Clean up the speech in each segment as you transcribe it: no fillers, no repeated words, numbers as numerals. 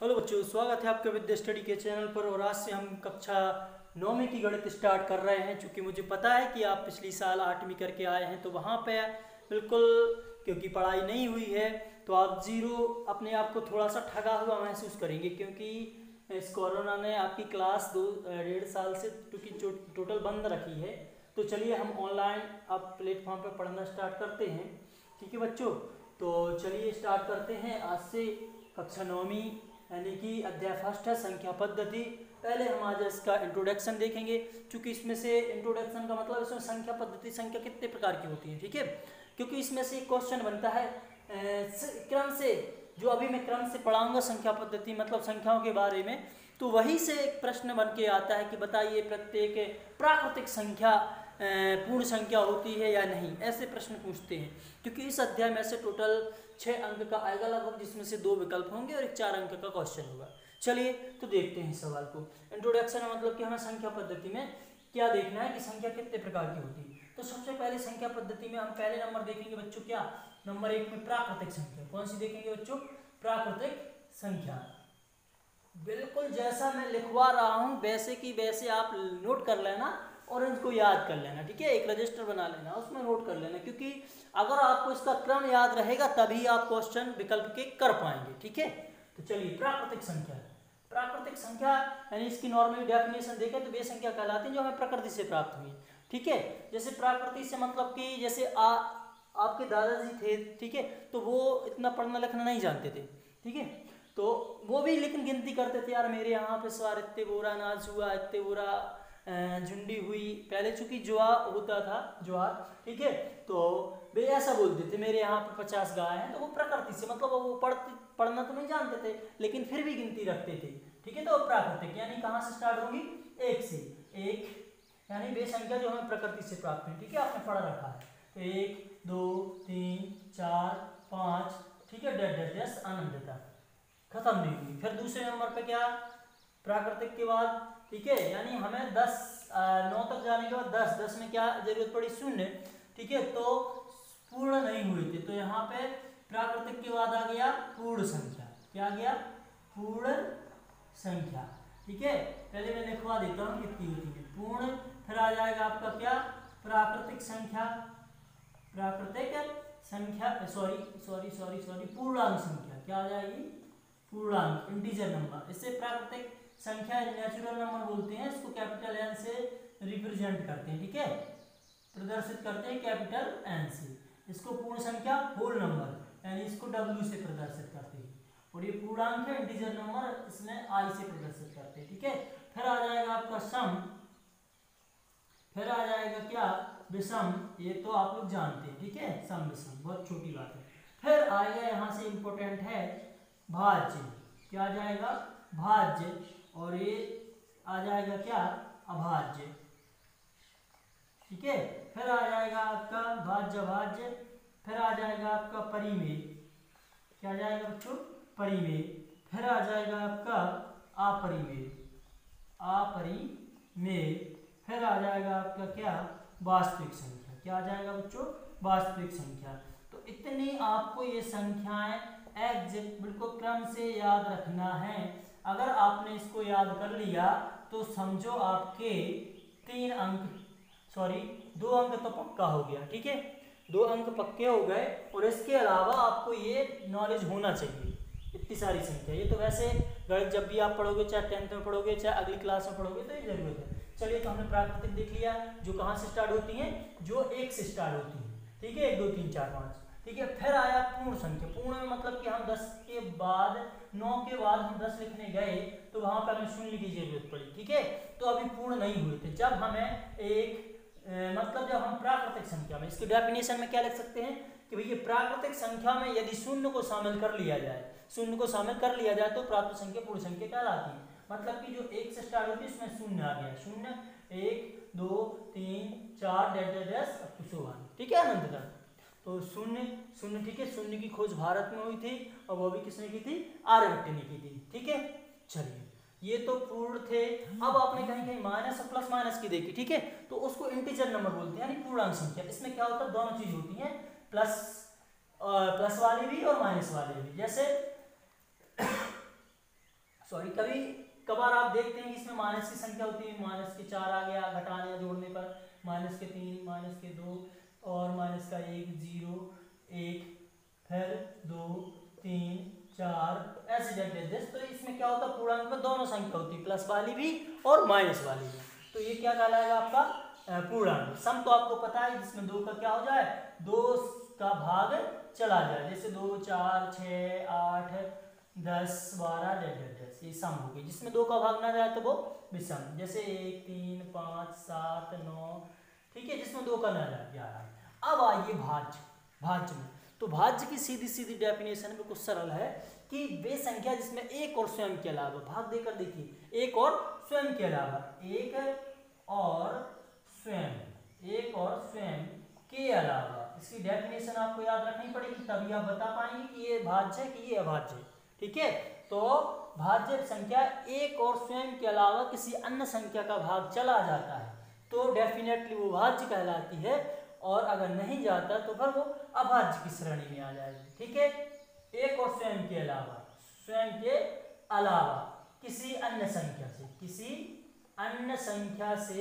Hello बच्चों, स्वागत है आपका विद्या स्टडी के चैनल पर। और आज से हम कक्षा 9वीं की गणित स्टार्ट कर रहे हैं। चूँकि मुझे पता है कि आप पिछली साल 8वीं करके आए हैं, तो वहाँ पे बिल्कुल क्योंकि पढ़ाई नहीं हुई है तो आप ज़ीरो अपने आप को थोड़ा सा ठगा हुआ महसूस करेंगे, क्योंकि इस कोरोना ने आपकी क्लास 2.5 साल से क्योंकि टोटल बंद रखी है। तो चलिए हम ऑनलाइन अब प्लेटफॉर्म पर पढ़ना स्टार्ट करते हैं। ठीक है बच्चों, तो चलिए स्टार्ट करते हैं आज से कक्षा 9वीं यानी कि अध्याय फर्स्ट है संख्या पद्धति। पहले हम आज इसका इंट्रोडक्शन देखेंगे, क्योंकि इसमें से इंट्रोडक्शन का मतलब इसमें संख्या पद्धति संख्या कितने प्रकार की होती है। ठीक है, क्योंकि इसमें से एक क्वेश्चन बनता है क्रम से, जो अभी मैं क्रम से पढ़ाऊंगा संख्या पद्धति मतलब संख्याओं के बारे में, तो वही से एक प्रश्न बन के आता है कि बताइए प्रत्येक प्राकृतिक संख्या पूर्ण संख्या होती है या नहीं। ऐसे प्रश्न पूछते हैं, क्योंकि इस अध्याय में से टोटल 6 अंक का आएगा लगभग, जिसमें से 2 विकल्प होंगे और एक 4 अंक का क्वेश्चन होगा। चलिए तो देखते हैं इस सवाल को। इंट्रोडक्शन मतलब कि हमें संख्या पद्धति में क्या देखना है कि संख्या कितने प्रकार की होती है। तो सबसे पहले संख्या पद्धति में हम पहले नंबर देखेंगे बच्चों, क्या नंबर 1 में प्राकृतिक संख्या। कौन सी देखेंगे बच्चों? प्राकृतिक संख्या। बिल्कुल जैसा मैं लिखवा रहा हूँ वैसे की वैसे आप नोट कर लेना और इनको याद कर लेना। ठीक है, एक रजिस्टर बना लेना, उसमें नोट कर लेना, क्योंकि अगर आपको इसका क्रम याद रहेगा तभी आप क्वेश्चन विकल्प के कर पाएंगे। ठीक है, तो चलिए प्राकृतिक संख्या। प्राकृतिक संख्या यानी इसकी नॉर्मल डेफिनेशन देखें तो वे संख्या कहलाती है जो हमें प्रकृति से प्राप्त हुई। ठीक है, जैसे प्रकृति से मतलब कि जैसे आपके दादाजी थे, ठीक है, तो वो इतना पढ़ना लिखना नहीं जानते थे। ठीक है, तो वो भी लेकिन गिनती करते थे, यार मेरे यहाँ पे सवार इतने बोरा अनाज हुआ, इतने बोरा झुंडी हुई। पहले चूंकि ज्वार होता था, ज्वार, ठीक है, तो वे ऐसा बोलते थे मेरे यहाँ पे 50 गाय हैं। तो वो प्रकृति से मतलब वो पढ़ना तो नहीं जानते थे लेकिन फिर भी गिनती रखते थे। ठीक है, तो प्राकृतिक यानी कहाँ से स्टार्ट होगी? 1 से। 1 यानी वे संख्या जो हमें प्रकृति से प्राप्त हुई। ठीक है, आपने पढ़ रखा है। तो 1 2 3 4 5, ठीक है, डेस अनंतता खत्म नहीं हुई। फिर दूसरे नंबर पे क्या? प्राकृतिक के बाद, ठीक है, यानी हमें 9 तक जाने के बाद 10 में क्या जरूरत पड़ी? 0। ठीक है, तो पूर्ण नहीं हुए थे, तो यहाँ पे प्राकृतिक के बाद आ गया पूर्ण संख्या। क्या आ गया? पूर्ण संख्या। ठीक है, पहले मैं लिखवा देता हूँ कितनी होती है पूर्ण। फिर आ जाएगा आपका क्या? प्राकृतिक संख्या। प्राकृतिक संख्या सॉरी पूर्णांक संख्या। क्या आ जाएगी? पूर्णांक, इंटीजर नंबर। इससे प्राकृतिक संख्या नेचुरल नंबर बोलते हैं, इसको कैपिटल एन से रिप्रेजेंट करते हैं। ठीक है, प्रदर्शित करते हैं कैपिटल एन से। इसको पूर्ण संख्या होल नंबर यानी इसको डब्ल्यू से प्रदर्शित करते हैं। और ये पूर्णांक है, इंटीजर नंबर, इसमें आई से प्रदर्शित करते हैं। ठीक है, फिर आ जाएगा आपका सम। फिर आ जाएगा क्या? विषम। ये तो आप लोग जानते हैं। ठीक है, सम विषम बहुत छोटी बात है। फिर आएगा यहाँ से इंपोर्टेंट है भाज्य। क्या आ जाएगा? भाज्य। और ये आ जाएगा क्या? अभाज्य। ठीक है, फिर आ जाएगा आपका भाज्य भाज्य। फिर आ जाएगा आपका परिमेय। क्या आ जाएगा बच्चों? परिमेय। फिर आ जाएगा आपका अपरिमेय। अपरिमेय। फिर आ जाएगा आपका क्या? वास्तविक संख्या। क्या आ जाएगा बच्चों? वास्तविक संख्या। तो इतनी आपको ये संख्याएं एग्जैक्ट बिल्कुल क्रम से याद रखना है। अगर आपने इसको याद कर लिया तो समझो आपके 2 अंक तो पक्का हो गया। ठीक है, 2 अंक पक्के हो गए। और इसके अलावा आपको ये नॉलेज होना चाहिए इतनी सारी संख्या। ये तो वैसे गणित जब भी आप पढ़ोगे, चाहे 10th में पढ़ोगे चाहे अगली क्लास में पढ़ोगे, तो ये जरूरत है। चलिए, तो हमने प्राकृतिक देख लिया, जो कहाँ से स्टार्ट होती हैं? जो 1 से स्टार्ट होती है। ठीक है, 1 2 3 4 5। ठीक है, फिर आया पूर्ण संख्या। पूर्ण में मतलब कि हम 10 के बाद 9 के बाद हम 10 लिखने गए तो वहां पर हमें शून्य की जरूरत पड़ी। ठीक है, तो अभी पूर्ण नहीं हुए थे। जब हमें मतलब जब हम प्राकृतिक संख्या में, इसके डेफिनेशन में क्या लिख सकते हैं कि भैया प्राकृतिक संख्या में यदि शून्य को शामिल कर लिया जाए, तो प्राप्त संख्या पूर्ण संख्या कहलाती है। मतलब कि जो 1 से स्टार्ट होती है उसमें शून्य आ गया। 0 1 2 3 4 डैश अप टू 1। ठीक है, अनंत तक। तो शून्य। ठीक है, शून्य की खोज भारत में हुई थी और वो भी किसने की थी? आर्यभट्ट ने की थी। ठीक है, चलिए, ये तो पूर्ण थे। अब आपने कहीं कहीं माइनस और प्लस माइनस की देखी। ठीक है, तो उसको इंटीजर नंबर बोलते हैं यानी पूर्णांक संख्या। इसमें क्या होता है? दोनों चीज होती हैं, प्लस वाले भी और माइनस वाले भी। जैसे सॉरी कभी कभार आप देखते हैं कि इसमें माइनस की संख्या होती है, माइनस के 4 आ गया, घटाने या जोड़ने पर माइनस के 3, माइनस के 2 और माइनस का 1, 0, 1, फिर 2, 3, 4 ऐसे जैसे। तो इसमें क्या होता है, पूर्णांक में दोनों संख्या होती है, प्लस वाली भी और माइनस वाली भी। तो ये क्या कहलाएगा आपका पूर्णांक। सम तो आपको पता है जिसमें 2 का क्या हो जाए, 2 का भाग चला जाए, जैसे 2, 4, 6, 8, 10, 12 ये सम हो गई। जिसमें 2 का भाग ना जाए तो वो विषम, जैसे 1, 3, 5, 7, 9, ठीक है, जिसमें 2 का ना जाए 11। अब आइए भाज्य। भाज्य में तो भाज्य की सीधी सीधी डेफिनेशन बिल्कुल सरल है कि वे संख्या जिसमें एक और स्वयं के अलावा, भाग देकर देखिए, एक और स्वयं के अलावा, एक और स्वयं के अलावा, इसकी डेफिनेशन आपको याद रखनी पड़ेगी, तभी आप बता पाएंगे कि ये भाज्य है कि ये अभाज्य है। ठीक है, तो भाज्य संख्या एक और स्वयं के अलावा किसी अन्य संख्या का भाग चला जाता है तो डेफिनेटली वो भाज्य कहलाती है, और अगर नहीं जाता तो फिर वो अभाज्य की श्रेणी में आ जाएगी। ठीक है, एक और स्वयं के अलावा किसी अन्य संख्या से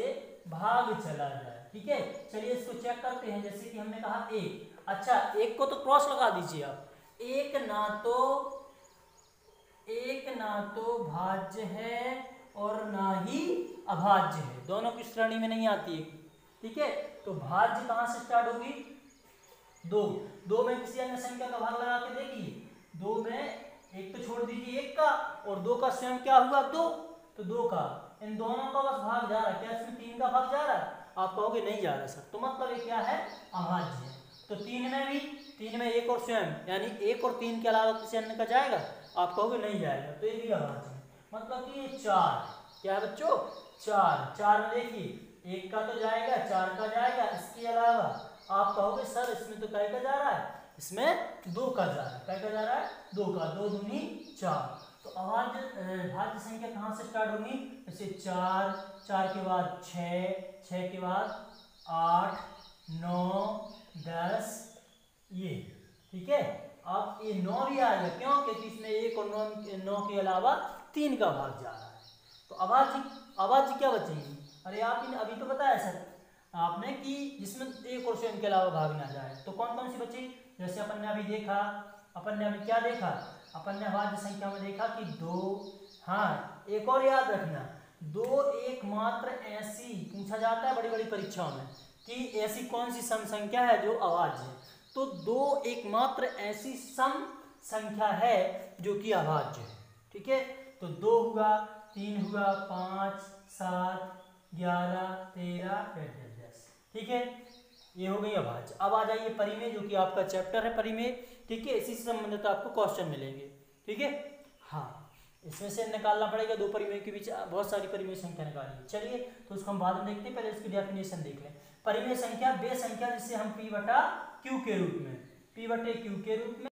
भाग चला जाए। ठीक है, चलिए इसको चेक करते हैं। जैसे कि हमने कहा एक, अच्छा एक को तो क्रॉस लगा दीजिए आप, एक ना तो भाज्य है और ना ही अभाज्य है, दोनों की श्रेणी में नहीं आती है। ठीक है, तो भाज्य कहां से स्टार्ट होगी, 2 में किसी अन्य संख्या का भाग लगा के देखिए, 2 में एक तो छोड़ दीजिए 1 का, और 2 का स्वयं क्या हुआ 2, तो 2 का, इन दोनों का बस भाग जा रहा है, क्या इसमें 3 का भाग जा रहा है, आप कहोगे नहीं जा रहा सर, तो मतलब ये क्या है, अभाज्य है। तो 3 में एक और स्वयं, यानी 1 और 3 के अलावा किसी अन्य का जाएगा, आप कहोगे नहीं जाएगा, तो ये भी अभाज्य है। मतलब कि ये 4, क्या है बच्चों, 4 में देखिए 1 का तो जाएगा, 4 का जाएगा, इसके अलावा आप कहोगे सर इसमें तो कै का जा रहा है, इसमें 2 का जा रहा है, कै का जा रहा है, 2 का, 2 दूनी 4। तो भाज्य संख्या कहाँ से स्टार्ट होगी, जैसे 4 के बाद 6 के बाद 8, 9, 10 ये। ठीक है, अब ये 9 भी आएगा, क्यों, क्योंकि इसमें 1 और 9 के अलावा 3 का भाग जा रहा है। तो अभाज्य क्या बचेंगी, अरे आप अभी तो बताया सर आपने कि जिसमें 1 और स्वयं के अलावा भाग ना जाए, तो कौन कौन सी बची, जैसे अपन ने अभी क्या देखा, अपन ने अभाज्य संख्या में देखा कि 2, हाँ एक और याद रखना, 2 एकमात्र ऐसी पूछा जाता है बड़ी बड़ी परीक्षाओं में कि ऐसी कौन सी सम संख्या है जो अभाज्य है, तो 2 एकमात्र ऐसी सम संख्या है जो कि अभाज्य है। ठीक है, तो 2 हुआ, 3 हुआ, 5, 7, 11, 13, 10। ठीक है, ये हो गई अभाज्य। अब आ जाइए परिमेय, जो कि आपका चैप्टर है परिमेय। ठीक है, इसी से संबंधित आपको क्वेश्चन मिलेंगे। ठीक है, हाँ इसमें से निकालना पड़ेगा, 2 परिमेय के बीच बहुत सारी परिमेय संख्या निकालिए। चलिए तो उसको हम बाद में देखते हैं, पहले इसकी डेफिनेशन देख लें। परिमेय संख्या वे संख्या जिसे हम P/Q के रूप में